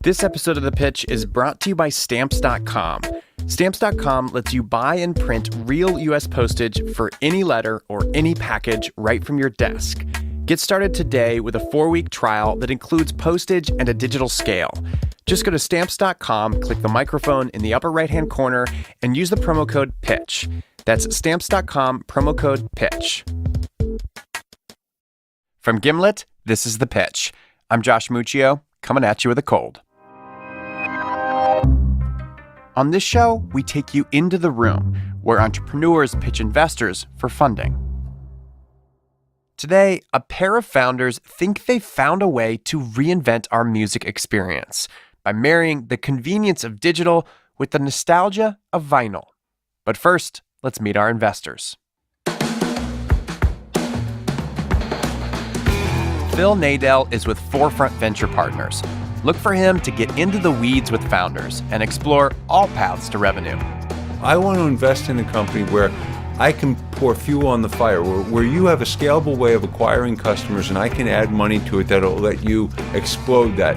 This episode of The Pitch is brought to you by Stamps.com. Stamps.com lets you buy and print real U.S. postage for any letter or any package right from your desk. Get started today with a 4-week trial that includes postage and a digital scale. Just go to Stamps.com, click the microphone in the upper right-hand corner, and use the promo code PITCH. That's Stamps.com, promo code PITCH. From Gimlet, this is The Pitch. I'm Josh Muccio, coming at you with a cold. On this show, we take you into the room where entrepreneurs pitch investors for funding. Today, a pair of founders think they've found a way to reinvent our music experience by marrying the convenience of digital with the nostalgia of vinyl. But first, let's meet our investors. Phil Nadell is with Forefront Venture Partners. Look for him to get into the weeds with founders and explore all paths to revenue. I want to invest in a company where I can pour fuel on the fire, where you have a scalable way of acquiring customers and I can add money to it that'll let you explode that.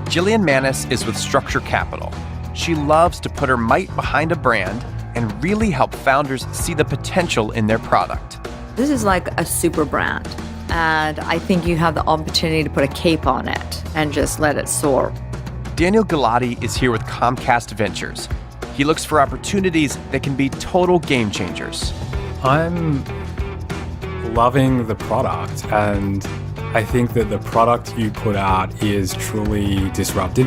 Jillian Manis is with Structure Capital. She loves to put her might behind a brand and really help founders see the potential in their product. This is like a super brand, and I think you have the opportunity to put a cape on it and just let it soar. Daniel Galati is here with Comcast Ventures. He looks for opportunities that can be total game changers. I'm loving the product, and I think that the product you put out is truly disruptive.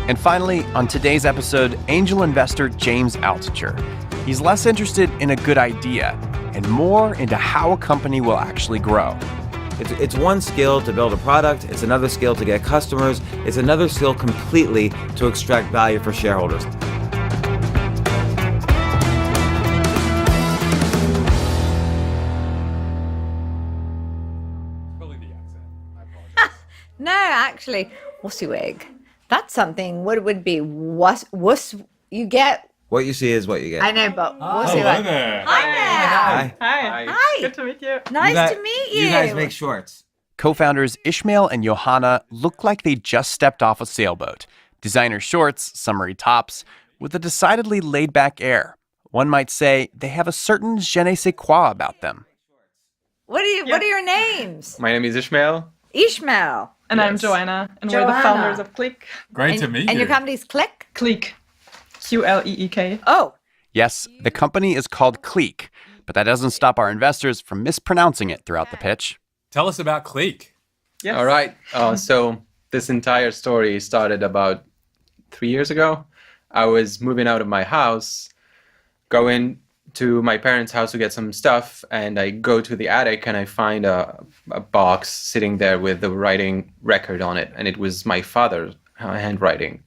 And finally, on today's episode, angel investor James Altucher. He's less interested in a good idea and more into how a company will actually grow. It's one skill to build a product, it's another skill to get customers, it's another skill completely to extract value for shareholders. Probably the accent. I apologize. No, actually, wussywig. That's something. What it would be? Wuss. You get. What you see is what you get. I know, but Hello wussywig. there. Hi there. Hi. Hi. Good to meet you. Nice to meet you. You guys make shorts. Co-founders Ishmael and Johanna look like they just stepped off a sailboat. Designer shorts, summery tops, with a decidedly laid-back air. One might say they have a certain je ne sais quoi about them. What are your names? My name is Ishmael. Ishmael. And I'm Joanna. And we're the Joanna. founders of Qleek. Great to meet you. And your company's Qleek? Qleek. Qleek. Oh. Yes, the company is called Qleek, but that doesn't stop our investors from mispronouncing it throughout the pitch. Tell us about Qleek. Yes. All right. So this entire story started about 3 years ago. I was moving out of my house, going to my parents' house to get some stuff, and I go to the attic and I find a box sitting there with the writing record on it, and it was my father's handwriting.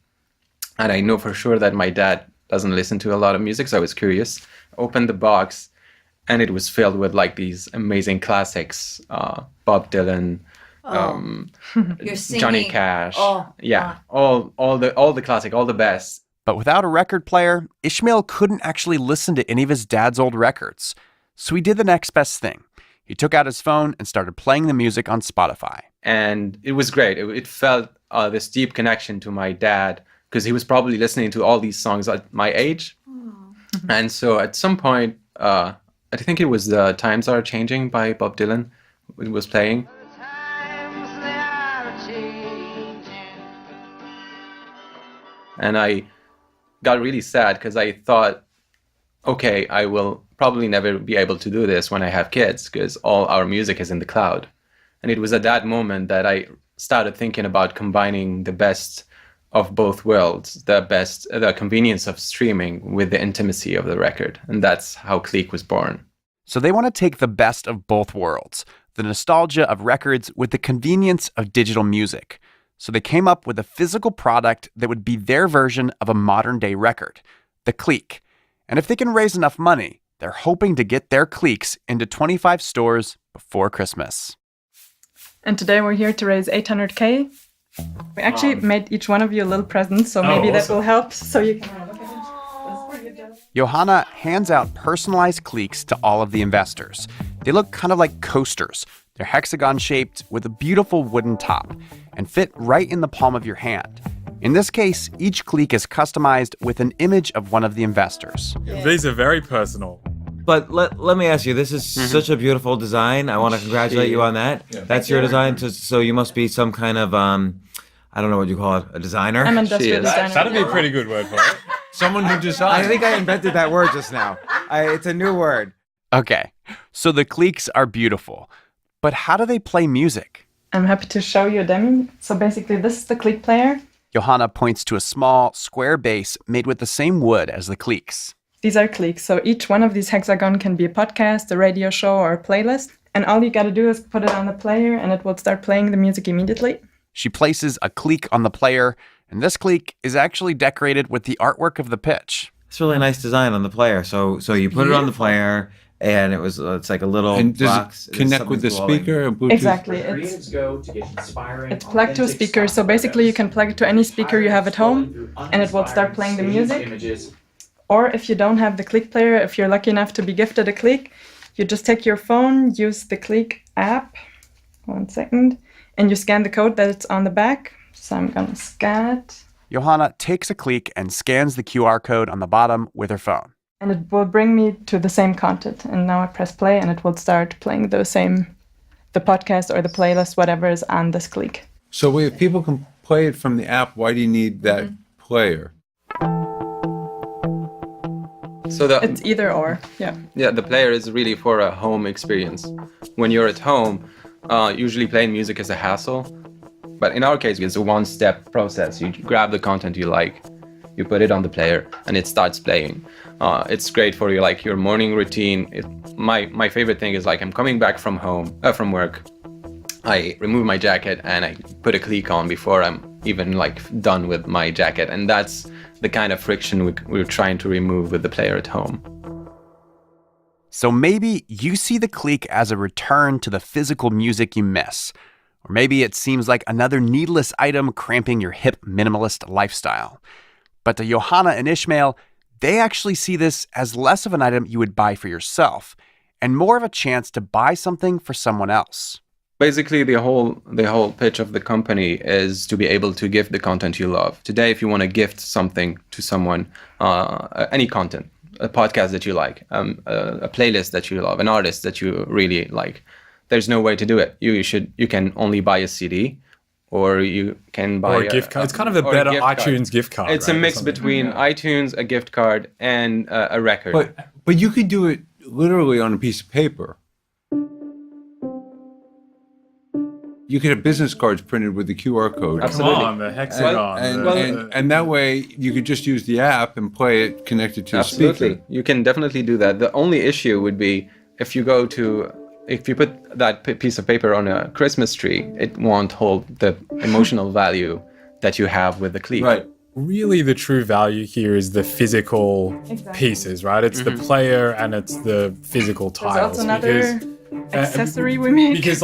And I know for sure that my dad doesn't listen to a lot of music, so I was curious. Opened the box, and it was filled with like these amazing classics, Bob Dylan, You're singing. Johnny Cash. Oh, yeah, all the classic, all the best. But without a record player, Ishmael couldn't actually listen to any of his dad's old records. So he did the next best thing. He took out his phone and started playing the music on Spotify. And it was great. It felt this deep connection to my dad, because he was probably listening to all these songs at my age. And so at some point, I think it was The Times Are Changing by Bob Dylan. It was playing. And I got really sad because I thought, okay, I will probably never be able to do this when I have kids because all our music is in the cloud. And it was at that moment that I started thinking about combining the best of both worlds, the convenience of streaming with the intimacy of the record. And that's how Qleek was born. So they want to take the best of both worlds, the nostalgia of records with the convenience of digital music. So they came up with a physical product that would be their version of a modern-day record, the Qleek. And if they can raise enough money, they're hoping to get their Qleeks into 25 stores before Christmas. And today we're here to raise 800K. We actually made each one of you a little present, so maybe that will help. So you can have a look at it. That's pretty good. Johanna hands out personalized Qleeks to all of the investors. They look kind of like coasters. They're hexagon-shaped with a beautiful wooden top and fit right in the palm of your hand. In this case, each Qleek is customized with an image of one of the investors. These are very personal. But let me ask you, this is such a beautiful design. I want to congratulate you on that. Yeah. That's your design, so you must be some kind of, I don't know what you call it, a designer? I'm an industrial designer. That'd be a pretty good word for it. Someone who designs. I think I invented that word just now. It's a new word. Okay, so the Qleeks are beautiful, but how do they play music? I'm happy to show you a demo. So basically, this is the Qleek player. Johanna points to a small, square base made with the same wood as the Qleeks. These are Qleeks. So each one of these hexagon can be a podcast, a radio show, or a playlist. And all you got to do is put it on the player, and it will start playing the music immediately. She places a Qleek on the player, and this Qleek is actually decorated with the artwork of the pitch. It's really a nice design on the player. So you put it on the player, and it's like a little and does box. it connect with the speaker? Bluetooth? Exactly. It's plugged to a speaker. So basically, you can plug it to any speaker you have at home, and it will start playing the music. Or if you don't have the Qleek player, if you're lucky enough to be gifted a Qleek, you just take your phone, use the Qleek app. 1 second. And you scan the code that's on the back. So I'm going to scan it. Johanna takes a Qleek and scans the QR code on the bottom with her phone. And it will bring me to the same content. And now I press play and it will start playing the podcast or the playlist, whatever is on this Qleek. So if people can play it from the app, why do you need that player? So it's either or, yeah. Yeah, the player is really for a home experience. When you're at home, usually playing music is a hassle. But in our case, it's a one-step process. You grab the content you like, you put it on the player, and it starts playing. It's great for your morning routine. My favorite thing is I'm coming back from work. I remove my jacket and I put a Qleek on before I'm even done with my jacket, and that's the kind of friction we're trying to remove with the player at home. So maybe you see the Qleek as a return to the physical music you miss. Or maybe it seems like another needless item cramping your hip minimalist lifestyle. But to Johanna and Ishmael, they actually see this as less of an item you would buy for yourself and more of a chance to buy something for someone else. Basically, the whole pitch of the company is to be able to gift the content you love. Today, if you want to gift something to someone, any content, a podcast that you like, a playlist that you love, an artist that you really like, there's no way to do it. You can only buy a CD, or you can buy a gift card. It's kind of a better iTunes gift card. It's a mix between iTunes, a gift card, and a record. But you could do it literally on a piece of paper. You could have business cards printed with the QR code. Absolutely. Come on, the hexagon. And that way you could just use the app and play it connected to a speaker. Absolutely. You can definitely do that. The only issue would be if you put that piece of paper on a Christmas tree, it won't hold the emotional value that you have with the Qleek. Right. Really, the true value here is the physical pieces, right? It's the player and it's the physical tiles. There's also another accessory we make. Because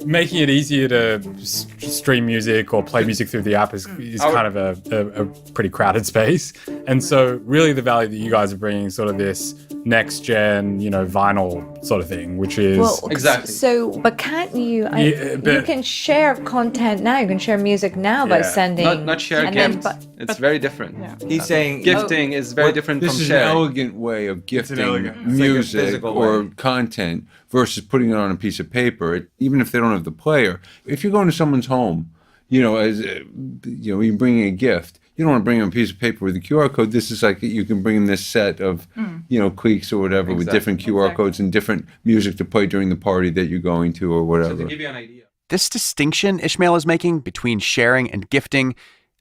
making it easier to stream music or play music through the app is kind of a pretty crowded space. And so really the value that you guys are bringing is sort of this next gen, vinyl sort of thing, which is... Exactly. So, but can't you... you can share content now. You can share music now by sending... Not share gifts. It's very different. Yeah. He's saying... Gifting is very different from sharing. This is sharing. an elegant way of gifting music or content versus putting it on a piece of paper, even if they don't have the player. If you're going to someone's home, you're bringing a gift, you don't want to bring them a piece of paper with a QR code. This is you can bring them this set of, Qleeks or whatever with different QR codes and different music to play during the party that you're going to or whatever. So to give you an idea. This distinction Ishmael is making between sharing and gifting,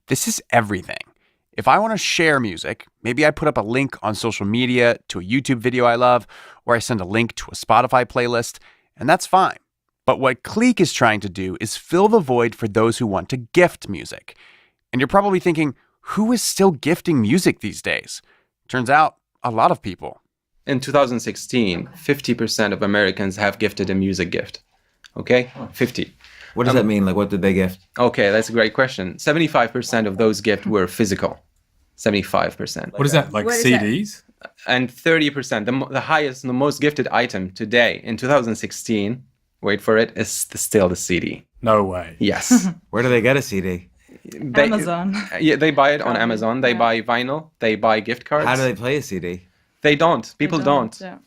this is everything. If I want to share music, maybe I put up a link on social media to a YouTube video I love, or I send a link to a Spotify playlist, and that's fine. But what Qleek is trying to do is fill the void for those who want to gift music. And you're probably thinking, who is still gifting music these days? Turns out, a lot of people. In 2016, 50% of Americans have gifted a music gift. Okay? 50. What does that mean? What did they gift? Okay, that's a great question. 75% of those gifts were physical. 75%. What is that, CDs? And 30%, the highest and the most gifted item today in 2016, wait for it, is still the CD. No way. Yes. Where do they get a CD? Amazon. Yeah, they buy it on Amazon. They buy vinyl. They buy gift cards. How do they play a CD? They don't. People don't. Yeah.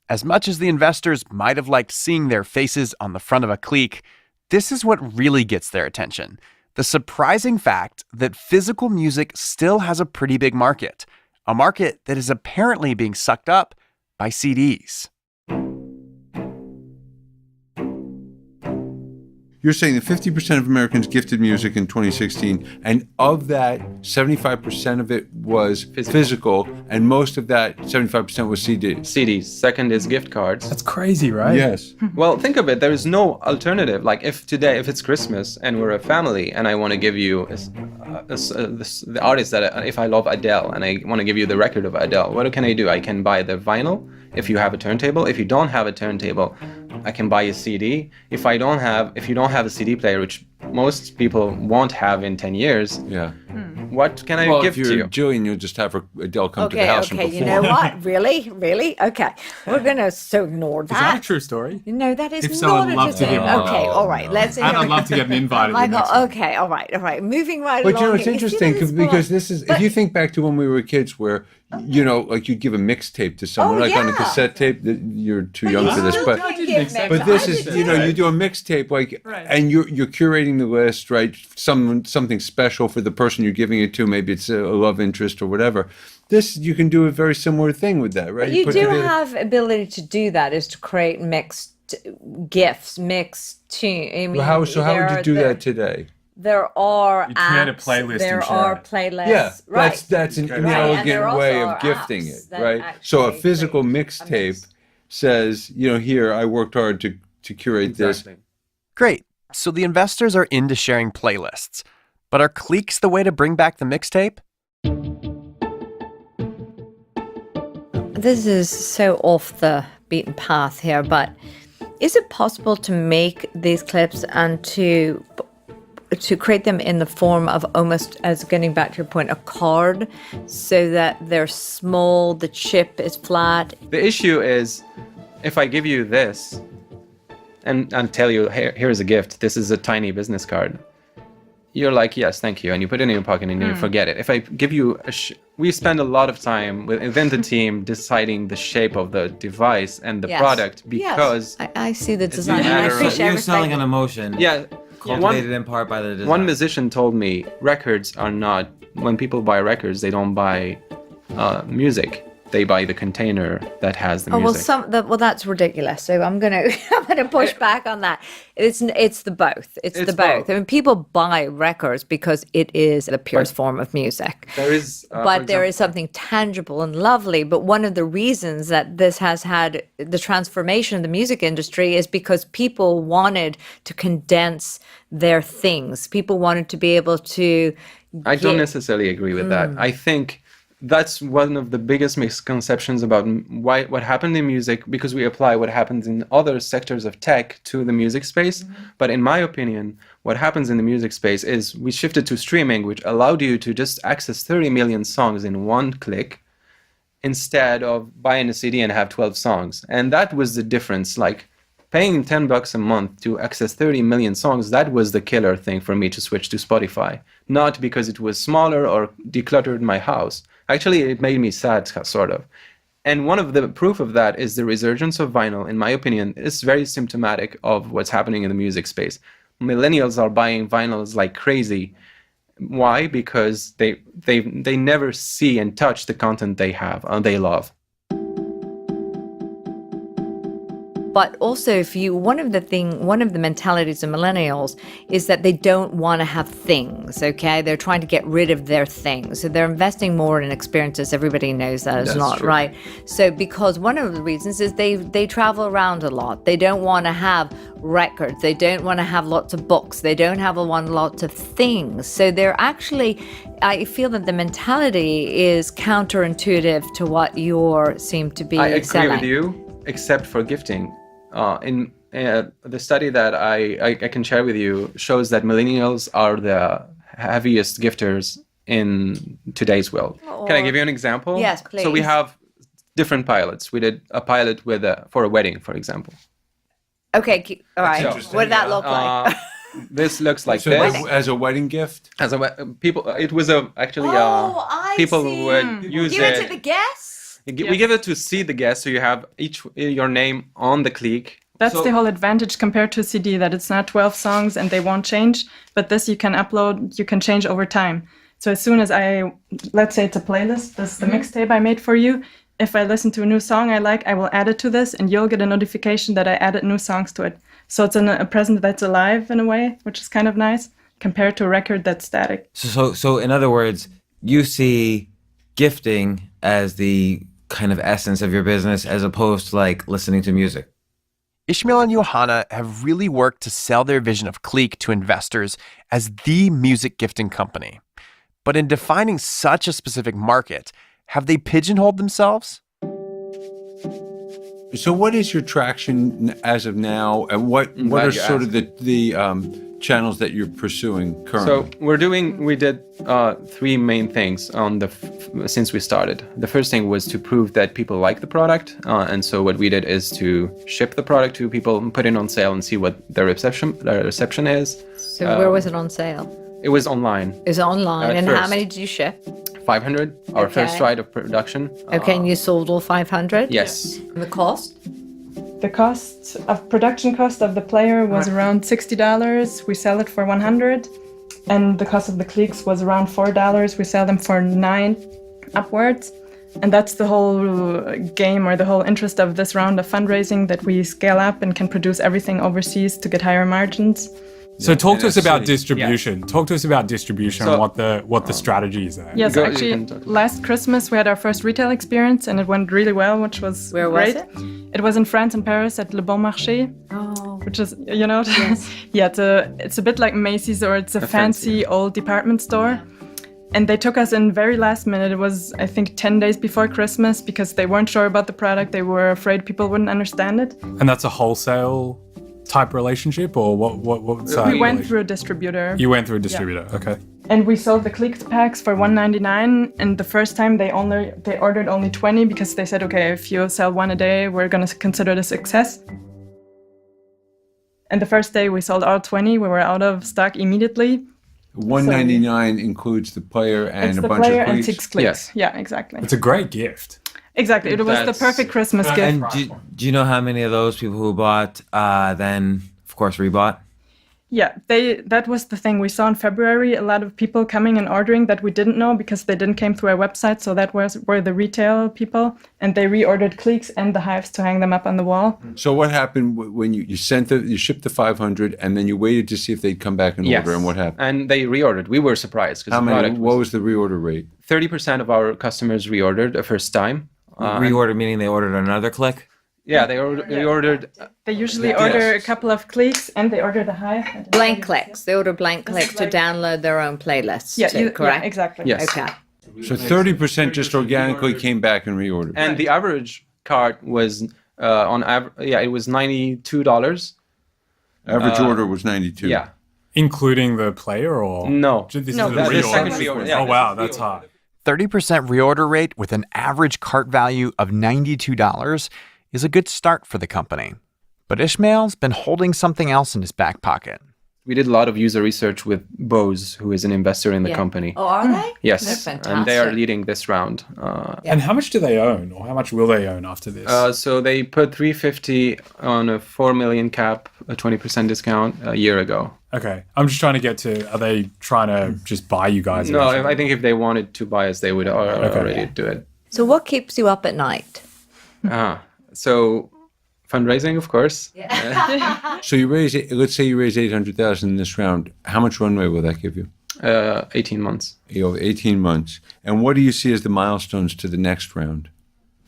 As much as the investors might have liked seeing their faces on the front of a Qleek, this is what really gets their attention. The surprising fact that physical music still has a pretty big market, a market that is apparently being sucked up by CDs. You're saying that 50% of Americans gifted music in 2016, and of that, 75% of it was physical, and most of that, 75% was CDs. CDs. Second is gift cards. That's crazy, right? Yes. Well, think of it. There is no alternative. Like if it's Christmas and we're a family and I want to give you the artist that, if I love Adele and I want to give you the record of Adele, what can I do? I can buy the vinyl if you have a turntable. If you don't have a turntable, I can buy a CD. If you don't have a CD player, which most people won't have in 10 years, Yeah. what can I give if to you're you? Jillian, you'll just have Adele come to the house and perform. You know what? Really? Okay. We're going to ignore that. Is that a true story? No, that is If so, not I'd a love to true hear story. more. Okay, all right. Let's hear And I'd it. love to get an invite. My God. Okay, all right. Moving right But along. you know, it's here. interesting You see because this is, if you think back to when we were kids where, you know, like you'd give a mixtape to someone, Oh, like on a yeah. cassette tape, you're too young for this, still but can't give but mixtapes. this I is, did you know, too. you do a mixtape, like, and you're curating the list, right? Something special for the person you're giving it to. Maybe it's a love interest or whatever. This, you can do a very similar thing with that, right? You put do together- have ability to do that, is to create mixed gifts, mixed tune. I mean, How would you do that today? There are You create a apps, playlist and there share are it. playlists. Yeah, right. that's an Right, and there elegant also way of are gifting apps it, that right? So a actually physical create a mixtape mix. says, you know, here I worked hard to curate this. Great. So the investors are into sharing playlists. But are Qleeks the way to bring back the mixtape? This is so off the beaten path here, but is it possible to make these clips and to create them in the form of almost, as getting back to your point, a card, so that they're small, the chip is flat? The issue is, if I give you this and tell you, here's a gift, this is a tiny business card, you're like, yes, thank you, and you put it in your pocket and you forget it. If I give you we spend a lot of time within the team deciding the shape of the device and the Yes. product, because Yes. I see the design. a And I matter of- appreciate You're selling an everything. emotion. yeah, Cultivated in part by the design. one musician told me records are not, when people buy records, they don't buy music. They buy the container that has the Oh well, music. that's ridiculous. So I'm gonna push back on that. It's the both. It's the both. both. I mean, people buy records because it is the purest form of music. There is, But there is something tangible and lovely. But one of the reasons that this has had the transformation of the music industry is because people wanted to condense their things. People wanted to be able to. I don't necessarily agree with that. I think that's one of the biggest misconceptions about what happened in music, because we apply what happens in other sectors of tech to the music space. But in my opinion, what happens in the music space is we shifted to streaming, which allowed you to just access 30 million songs in one click instead of buying a CD and have 12 songs. And that was the difference. Like paying $10 a month to access 30 million songs, that was the killer thing for me to switch to Spotify. Not because it was smaller or decluttered my house. Actually, it made me sad, sort of. And one of the proof of that is the resurgence of vinyl. In my opinion, it's very symptomatic of what's happening in the music space. Millennials are buying vinyls like crazy. Why? Because they never see and touch the content they have and they love. But also, one of the mentalities of millennials is that they don't want to have things, okay? They're trying to get rid of their things. So they're investing more in experiences. Everybody knows that is not true. right. So because one of the reasons is they travel around a lot. They don't want to have records. They don't want to have lots of books. They don't have lots of things. So they're actually, I feel that the mentality is counterintuitive to what you seem to be I agree selling. with you, except for gifting. In the study that I can share with you shows that millennials are the heaviest gifters in today's world. Can I give you an example? Yes, So we please. have different pilots. We did a pilot for a wedding, for example. Okay, all right. Interesting. What did that look like? this looks like So this. as a wedding gift? As people, it was actually people who would use Give it to the guests. We give it to see the guest, so you have your name on the Qleek. That's the whole advantage compared to a CD, that it's not 12 songs and they won't change. But this you can upload, you can change over time. So as soon as let's say it's a playlist, this is the mixtape I made for you. If I listen to a new song I like, I will add it to this and you'll get a notification that I added new songs to it. So it's a present that's alive in a way, which is kind of nice compared to a record that's static. So in other words, you see gifting as the kind of essence of your business as opposed to like listening to music. Ishmael and Johanna have really worked to sell their vision of Qleek to investors as the music gifting company. But in defining such a specific market, have they pigeonholed themselves? So what is your traction as of now, and what are sort of the channels that you're pursuing currently? So we did 3 main things since we started. The first thing was to prove that people like the product, and so what we did is to ship the product to people, put it on sale, and see what their reception is. So where was it on sale? It was online. It was online. And first. how many did you ship? 500, our Okay. first ride of production. Okay, and you sold all 500? Yes. And the cost? The production cost of the player was around $60. We sell it for $100. And the cost of the Qleeks was around $4. We sell them for $9 upwards. And that's the whole game, or the whole interest of this round of fundraising, that we scale up and can produce everything overseas to get higher margins. So talk to us about city. distribution. Talk to us about distribution and what the strategy is there. Yes, You actually, can talk. last Christmas we had our first retail experience and it went really well, which was Where was great. it? It was in France and Paris at Le Bon Marché, which is, you know, yeah, it's a bit like Macy's, or it's a fancy old department store. And they took us in very last minute. It was, I think, 10 days before Christmas, because they weren't sure about the product. They were afraid people wouldn't understand it. And that's a wholesale type relationship, or what's that? We went through a distributor. You went through a distributor, okay. And we sold the Qleek packs for $1.99. And the first time they ordered only 20, because they said, okay, if you sell 1 a day, we're going to consider it a success. And the first day we sold all 20. We were out of stock immediately. $199 includes the player and It's a the bunch player of and Qleeks? 6 Qleeks. Yes. Yeah, exactly. It's a great gift. Exactly. It was the That's- perfect Christmas gift. And do you know how many of those people who bought then, of course, rebought? Yeah, that was the thing. We saw in February a lot of people coming and ordering that we didn't know, because they didn't came through our website. So that were the retail people, and they reordered Qleeks and the hives to hang them up on the wall. So what happened when you shipped the 500 and then you waited to see if they'd come back and Yes. order, and what happened? And they reordered. We were surprised because How the many? product What was the reorder rate? 30% of our customers reordered the first time. Reorder meaning they ordered another Qleek? Yeah, they reordered. They usually order a couple of Qleeks and they order the hive. Blank clicks. They order blank clicks to download their own playlists. Yeah, too, correct? Yeah, exactly. Yes. Okay. So 30% just organically came back and reordered. And the average cart was it was $92. Average order was 92. Yeah. Including the player, or? No. This No, is that's the the reorder. second reorder, yeah. Oh, wow, that's hard. 30% reorder rate with an average cart value of $92 is a good start for the company. But Ishmael's been holding something else in his back pocket. We did a lot of user research with Bose, who is an investor in the Yeah. company. Oh, are they? Yes, They're and they are fantastic. leading this round. And how much do they own, or how much will they own after this? So they put 350 on a 4 million cap, a 20% discount a year ago. Okay, I'm just trying to get to, are they trying to just buy you guys? No, eventually? I think if they wanted to buy us, they would already do it. So what keeps you up at night? So fundraising, of course. So let's say you raise 800,000 in this round. How much runway will that give you? 18 months. 18 months. And what do you see as the milestones to the next round?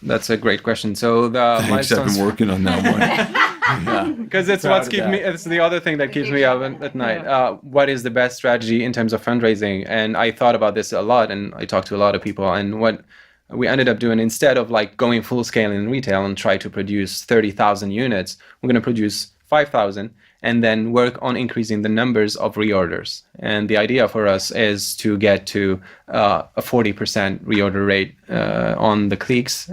That's a great question. So the Thanks, I've milestones, been working on that one. because it's what's keep me. It's the other thing that keeps me up at night. What is the best strategy in terms of fundraising? And I thought about this a lot, and I talked to a lot of people. And what we ended up doing, instead of like going full scale in retail and try to produce 30,000 units, we're going to produce 5,000 and then work on increasing the numbers of reorders. And the idea for us is to get to a 40% reorder rate on the Qleeks.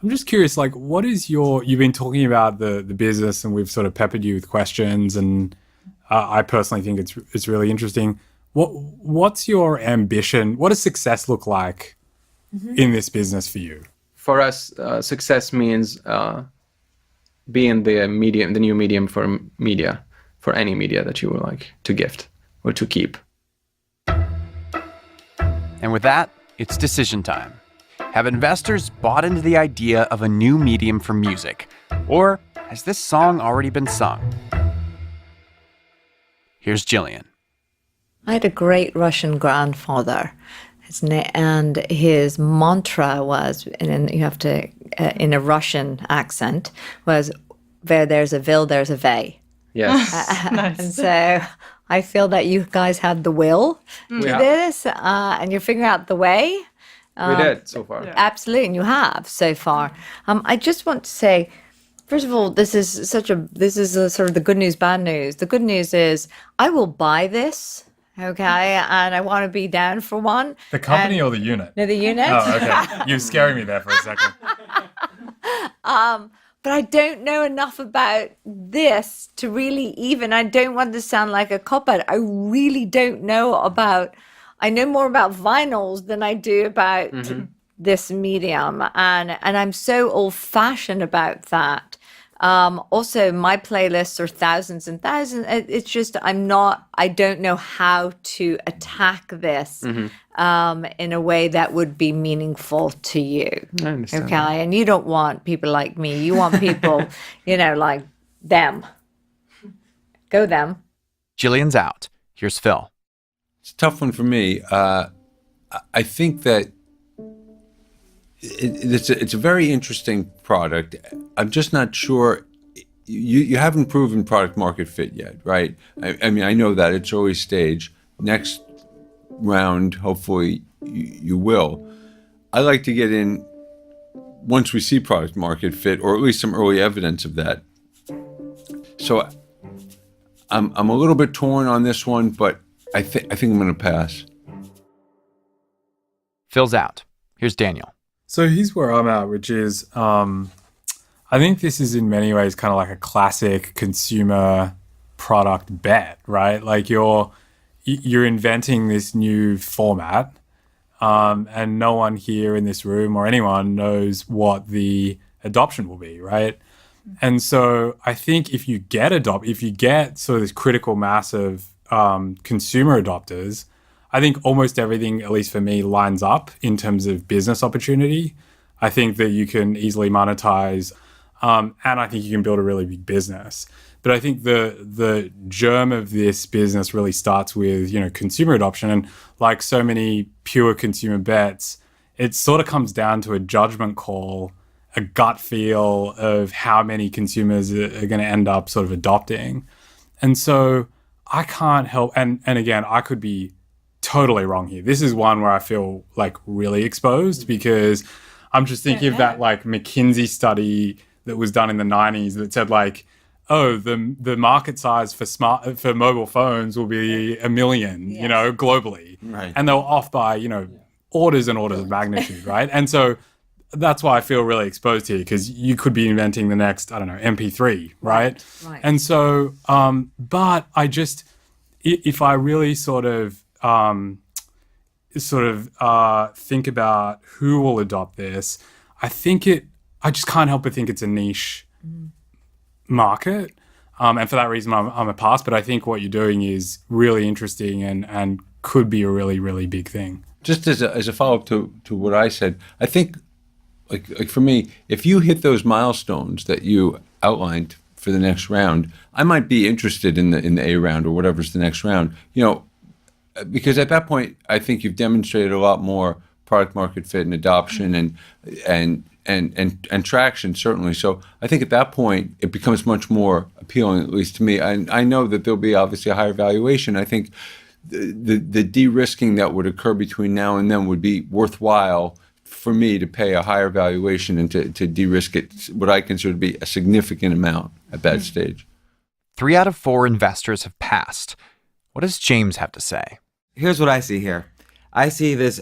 I'm just curious, like, what is you've been talking about the business, and we've sort of peppered you with questions, and I personally think it's really interesting. What's your ambition? What does success look like in this business for you? For us, success means being the new medium for media, for any media that you would like to gift or to keep. And with that, it's decision time. Have investors bought into the idea of a new medium for music? Or has this song already been sung? Here's Jillian. I had a great Russian grandfather, and his mantra was, and you have to, in a Russian accent, was, where there's a will, there's a way. Yes. Nice. And so I feel that you guys had the will to this, and you're figuring out the way. We did so far. Yeah. Absolutely, and you have so far. I just want to say, first of all, this is sort of the good news, bad news. The good news is I will buy this, okay, and I want to be down for one. The company or the unit? No, the unit. Oh, okay. You're scaring me there for a second. But I don't know enough about this to really even, I don't want to sound like a cop-out. I really don't know I know more about vinyls than I do about this medium. And I'm so old-fashioned about that. Also, my playlists are thousands and thousands. It's just, I don't know how to attack this in a way that would be meaningful to you. I understand. Okay, and you don't want people like me. You want people, like them. Go them. Jillian's out. Here's Phil. It's a tough one for me. I think that it's a very interesting product. I'm just not sure. You haven't proven product market fit yet, right? I mean, I know that it's early stage. Next round, hopefully, you will. I like to get in once we see product market fit, or at least some early evidence of that. So I'm a little bit torn on this one, but I think I'm going to pass. Phil's out. Here's Daniel. So here's where I'm at, which is I think this is in many ways kind of like a classic consumer product bet, right? Like you're inventing this new format, and no one here in this room or anyone knows what the adoption will be, right? And so I think if you get sort of this critical mass of consumer adopters, I think almost everything, at least for me, lines up in terms of business opportunity. I think that you can easily monetize, and I think you can build a really big business. But I think the germ of this business really starts with, consumer adoption. And like so many pure consumer bets, it sort of comes down to a judgment call, a gut feel of how many consumers are going to end up sort of adopting. And so I can't help, and again, I could be totally wrong here. This is one where I feel like really exposed, because I'm just thinking of that like McKinsey study that was done in the 90s that said like, oh, the market size for mobile phones will be 1 million, globally. Right. And they were off by, orders and orders of magnitude, right? And so that's why I feel really exposed here, because you could be inventing the next, I don't know, MP3, right? Right. And so, but I just, if I really sort of think about who will adopt this, I just can't help but think it's a niche market. And for that reason, I'm a pass. But I think what you're doing is really interesting and could be a really, really big thing. Just as a follow-up to what I said, I think, like for me, if you hit those milestones that you outlined for the next round, I might be interested in the A round or whatever's the next round. Because at that point, I think you've demonstrated a lot more product market fit and adoption and traction, certainly. So I think at that point, it becomes much more appealing, at least to me. I know that there'll be obviously a higher valuation. I think the de-risking that would occur between now and then would be worthwhile for me to pay a higher valuation and to de-risk it, what I consider to be a significant amount at that stage. 3 out of 4 investors have passed. What does James have to say? Here's what I see here. I see this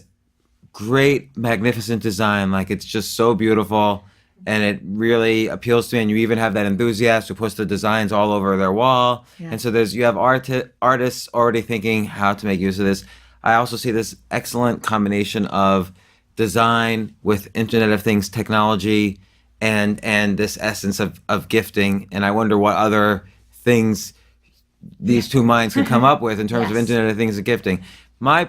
great, magnificent design. Like, it's just so beautiful. and it really appeals to me. And you even have that enthusiast who puts the designs all over their wall. Yeah. And so you have artists already thinking how to make use of this. I also see this excellent combination of design with Internet of Things technology and this essence of gifting. And I wonder what other things these two minds can come up with in terms of Internet of Things and gifting. My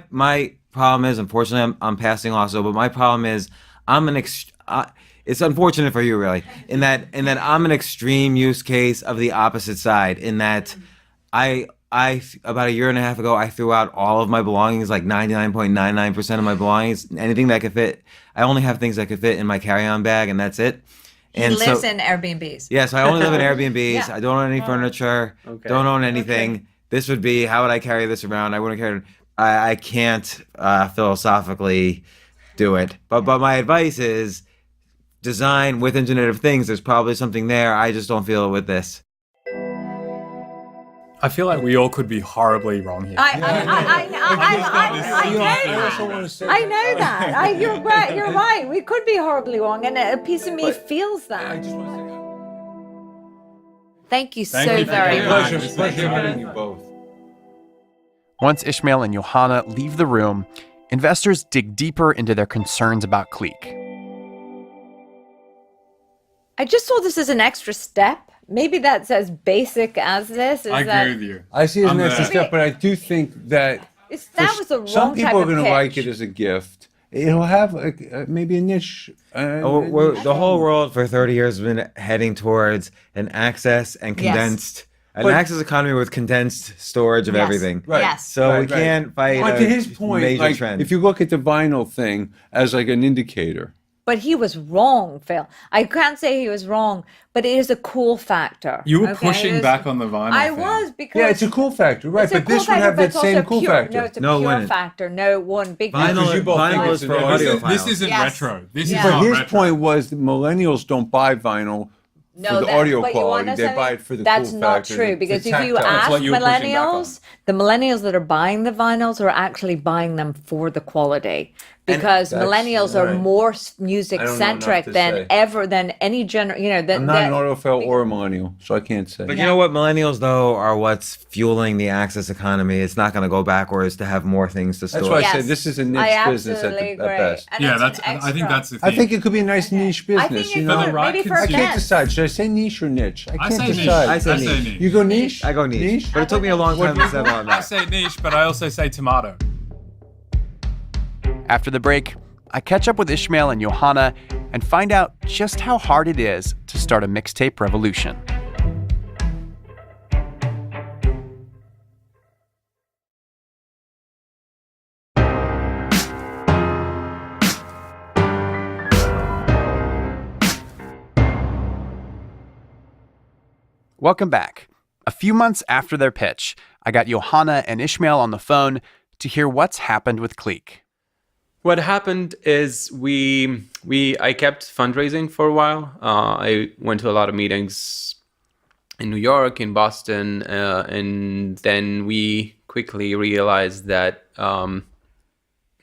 problem is, unfortunately, I'm passing also, but my problem is it's unfortunate for you, really, in that I'm an extreme use case of the opposite side, in that I about a year and a half ago, I threw out all of my belongings, like 99.99% of my belongings, anything that could fit. I only have things that could fit in my carry-on bag, and that's it. And he lives in Airbnbs. Yes, I only live in Airbnbs. I don't own any furniture. Okay. Don't own anything. Okay. This would be, how would I carry this around? I wouldn't carry it. I can't philosophically do it. But my advice is design with Internet of Things. There's probably something there. I just don't feel it with this. I feel like we all could be horribly wrong here. I know that. You're right. You're right. We could be horribly wrong, and a piece of me feels that. I just want to say Thank you so very much. Pleasure meeting you both. Once Ishmael and Johanna leave the room, investors dig deeper into their concerns about Qleek. I just saw this as an extra step. Maybe that's as basic as this. I agree with you. I see it as an extra step, but I do think that that was the wrong some people are going to like it as a gift. It'll have maybe a niche. The whole world for 30 years has been heading towards an access and condensed, an access economy with condensed storage of everything. Right. Yes. So we can't fight but to his point, major trend. If you look at the vinyl thing as like an indicator. But he was wrong, Phil. I can't say he was wrong, but it is a cool factor. You were pushing back on the vinyl thing. Was, because it's a cool factor, right? But this would have that same cool factor. No, it's a pure factor. No, one big vinyl is for audiophiles. This isn't retro. This is but not his retro. point was that millennials don't buy vinyl for the audio quality. They buy it for the cool factor. That's not true, because if you ask millennials, the millennials that are buying the vinyls are actually buying them for the quality. Because millennials are more music-centric than any generation. I'm not an audiophile or a millennial, so I can't say. But you know what? Millennials, though, are what's fueling the access economy. It's not going to go backwards to have more things to store. That's why I said this is a niche business at best. And I think that's the thing. I think it could be a nice niche business. I can't decide. Should I say niche or niche? I can't decide. I say niche. You go niche? I go niche. But it took me a long time to settle on that. I say niche, but I also say tomato. After the break, I catch up with Ishmael and Johanna and find out just how hard it is to start a mixtape revolution. Welcome back. A few months after their pitch, I got Johanna and Ishmael on the phone to hear what's happened with Qleek. What happened is I kept fundraising for a while. I went to a lot of meetings in New York, in Boston, and then we quickly realized that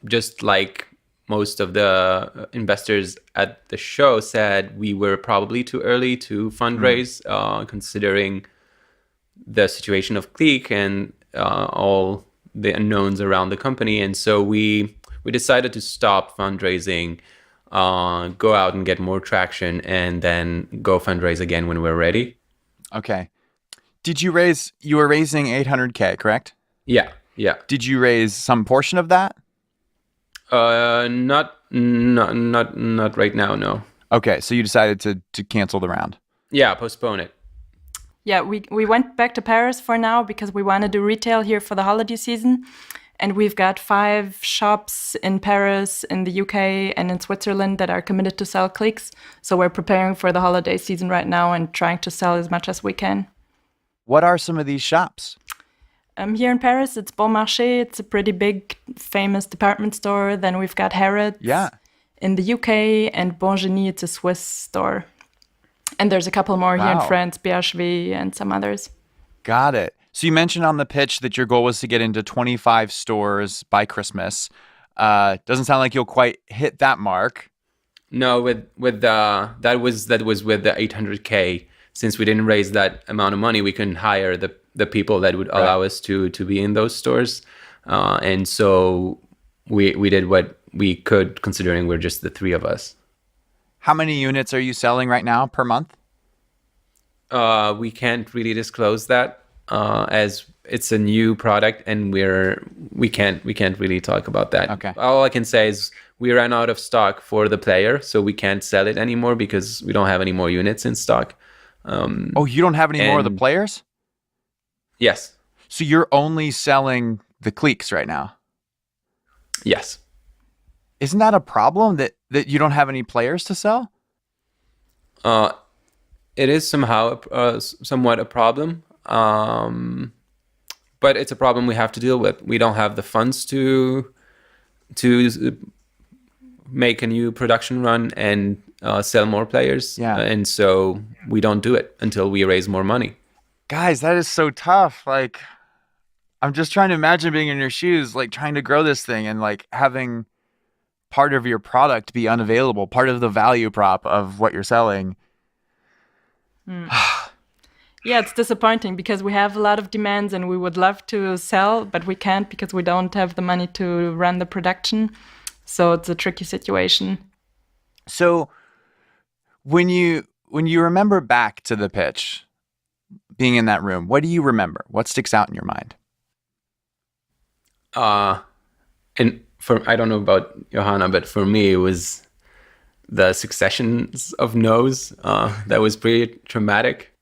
just like most of the investors at the show said, we were probably too early to fundraise, considering the situation of Qleek and all the unknowns around the company. And so we decided to stop fundraising, go out and get more traction, and then go fundraise again when we're ready. Okay. You were raising $800K, correct? Yeah. Did you raise some portion of that? Not right now, no. Okay, so you decided to cancel the round. Yeah, postpone it. Yeah, we went back to Paris for now because we want to do retail here for the holiday season. And we've got 5 shops in Paris, in the UK, and in Switzerland that are committed to sell Qleeks. So we're preparing for the holiday season right now and trying to sell as much as we can. What are some of these shops? Here in Paris, it's Bon Marché. It's a pretty big, famous department store. Then we've got Harrods in the UK, and Bon Génie, it's a Swiss store. And there's a couple more here in France, BHV and some others. Got it. So you mentioned on the pitch that your goal was to get into 25 stores by Christmas. Doesn't sound like you'll quite hit that mark. No, with that was with the 800K. Since we didn't raise that amount of money, we couldn't hire the people that would allow us to be in those stores, and so we did what we could, considering we're just the three of us. How many units are you selling right now per month? We can't really disclose that as it's a new product, and we can't really talk about that. Okay. All I can say is we ran out of stock for the player, so we can't sell it anymore because we don't have any more units in stock. Oh, you don't have any more of the players? Yes. So you're only selling the Qleeks right now? Yes. Isn't that a problem that you don't have any players to sell? It is somewhat a problem, but it's a problem we have to deal with. We don't have the funds to make a new production run and sell more players. Yeah. And so we don't do it until we raise more money. Guys, that is so tough. Like, I'm just trying to imagine being in your shoes, like trying to grow this thing and like having part of your product be unavailable, part of the value prop of what you're selling. Yeah, it's disappointing because we have a lot of demands and we would love to sell, but we can't because we don't have the money to run the production. So it's a tricky situation. So when you remember back to the pitch, being in that room, what do you remember? What sticks out in your mind? And I don't know about Johanna, but for me, it was the successions of no's. That was pretty traumatic.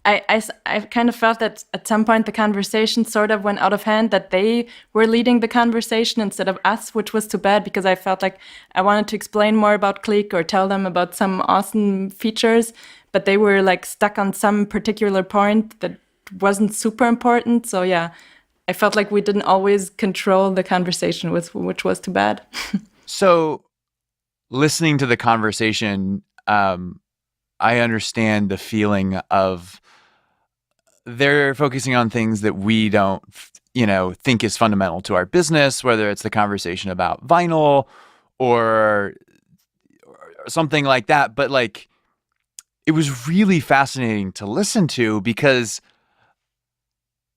I kind of felt that at some point the conversation sort of went out of hand, that they were leading the conversation instead of us, which was too bad because I felt like I wanted to explain more about Qleek or tell them about some awesome features, but they were like stuck on some particular point that wasn't super important. So yeah, I felt like we didn't always control the conversation, which was too bad. So listening to the conversation, I understand the feeling of they're focusing on things that we don't, think is fundamental to our business, whether it's the conversation about vinyl or something like that. But like, it was really fascinating to listen to because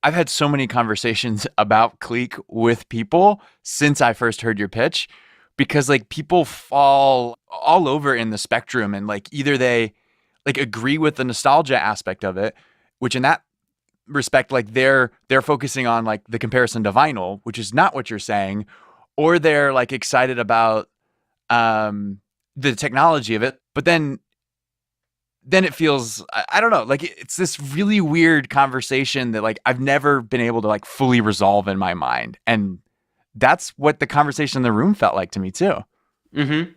I've had so many conversations about Qleek with people since I first heard your pitch, because like people fall all over in the spectrum, and like either they like agree with the nostalgia aspect of it, which in that respect, like they're focusing on like the comparison to vinyl, which is not what you're saying, or they're like excited about the technology of it, but then it feels, I don't know, like it's this really weird conversation that like I've never been able to like fully resolve in my mind, and that's what the conversation in the room felt like to me too. Mm-hmm.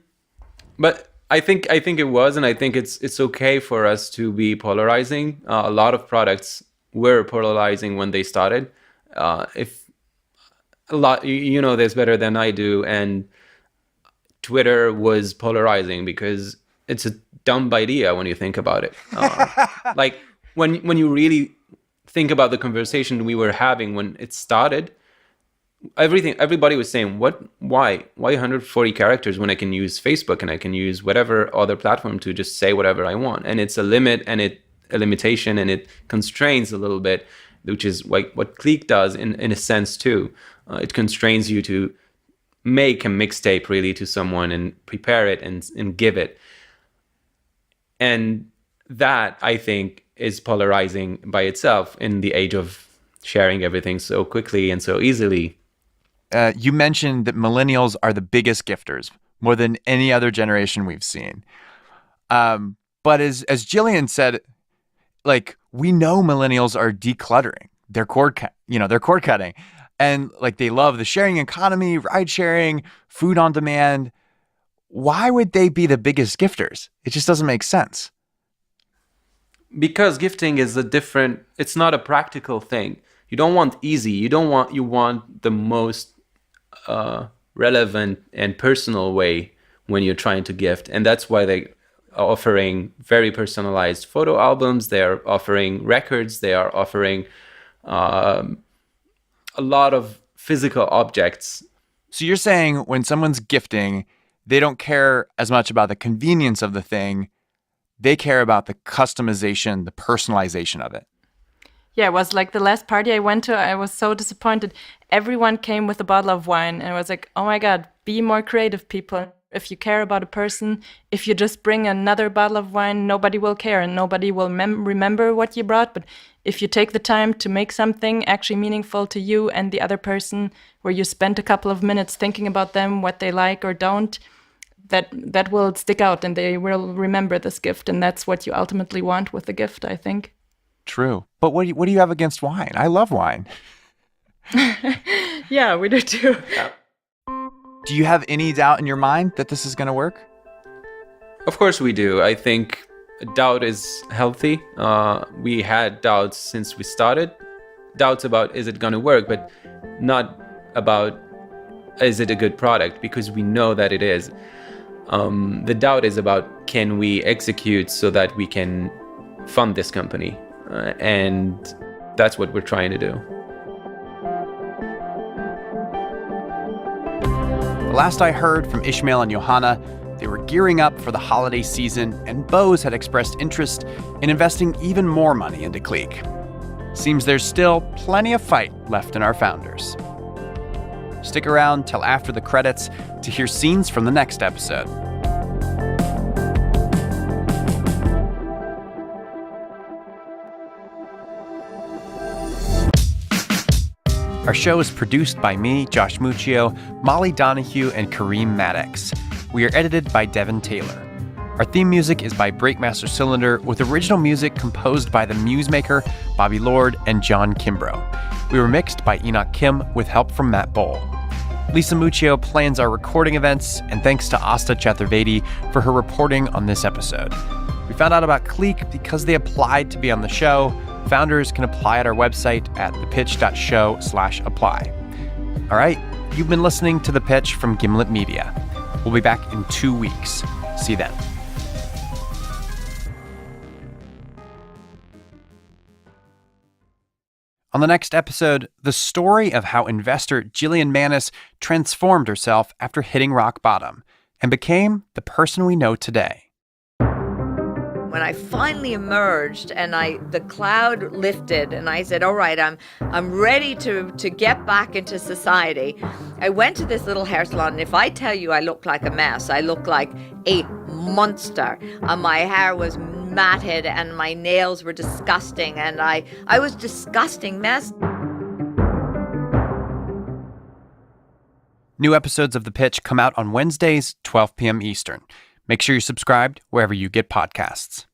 But I think it was, and I think it's okay for us to be polarizing. A lot of products were polarizing when they started. If a lot, you know this better than I do, and Twitter was polarizing because it's a dumb idea when you think about it. Like when you really think about the conversation we were having when it started, everybody was saying, why 140 characters when I can use Facebook and I can use whatever other platform to just say whatever I want? And it's a limit and a limitation, and it constrains a little bit, which is like what Qleek does in a sense too. It constrains you to make a mixtape really to someone and prepare it and give it. And that, I think, is polarizing by itself in the age of sharing everything so quickly and so easily. You mentioned that millennials are the biggest gifters, more than any other generation we've seen. But as Jillian said, like, we know millennials are decluttering. They're cord cutting. And like, they love the sharing economy, ride sharing, food on demand. Why would they be the biggest gifters? It just doesn't make sense. Because gifting is it's not a practical thing. You don't want easy. You want the most relevant and personal way when you're trying to gift. And that's why they are offering very personalized photo albums. They are offering records. They are offering a lot of physical objects. So you're saying when someone's gifting, they don't care as much about the convenience of the thing. They care about the customization, the personalization of it. Yeah, it was like the last party I went to, I was so disappointed. Everyone came with a bottle of wine, and I was like, oh my God, be more creative, people. If you care about a person, if you just bring another bottle of wine, nobody will care and nobody will remember what you brought. But if you take the time to make something actually meaningful to you and the other person, where you spent a couple of minutes thinking about them, what they like or don't, that will stick out and they will remember this gift. And that's what you ultimately want with the gift, I think. True. But what do you have against wine? I love wine. Yeah, we do too. Do you have any doubt in your mind that this is going to work? Of course we do. I think doubt is healthy. We had doubts since we started. Doubts about is it going to work, but not about is it a good product, because we know that it is. The doubt is about can we execute so that we can fund this company? And that's what we're trying to do. Last I heard from Ishmael and Johanna, they were gearing up for the holiday season, and Bose had expressed interest in investing even more money into Qleek. Seems there's still plenty of fight left in our founders. Stick around till after the credits to hear scenes from the next episode. Our show is produced by me, Josh Muccio, Molly Donahue, and Kareem Maddox. We are edited by Devin Taylor. Our theme music is by Breakmaster Cylinder, with original music composed by the Musemaker, Bobby Lord, and John Kimbrough. We were mixed by Enoch Kim with help from Matt Bowl. Lisa Muccio plans our recording events, and thanks to Asta Chaturvedi for her reporting on this episode. We found out about Qleek because they applied to be on the show. Founders can apply at our website at thepitch.show/apply. All right, you've been listening to The Pitch from Gimlet Media. We'll be back in 2 weeks. See you then. On the next episode, the story of how investor Gillian Manis transformed herself after hitting rock bottom and became the person we know today. When I finally emerged and the cloud lifted and I said, all right, I'm ready to get back into society, I went to this little hair salon, and if I tell you I looked like a mess, I looked like a monster. My hair was matted and my nails were disgusting, and I was disgusting mess. New episodes of The Pitch come out on Wednesdays, 12 p.m. Eastern. Make sure you're subscribed wherever you get podcasts.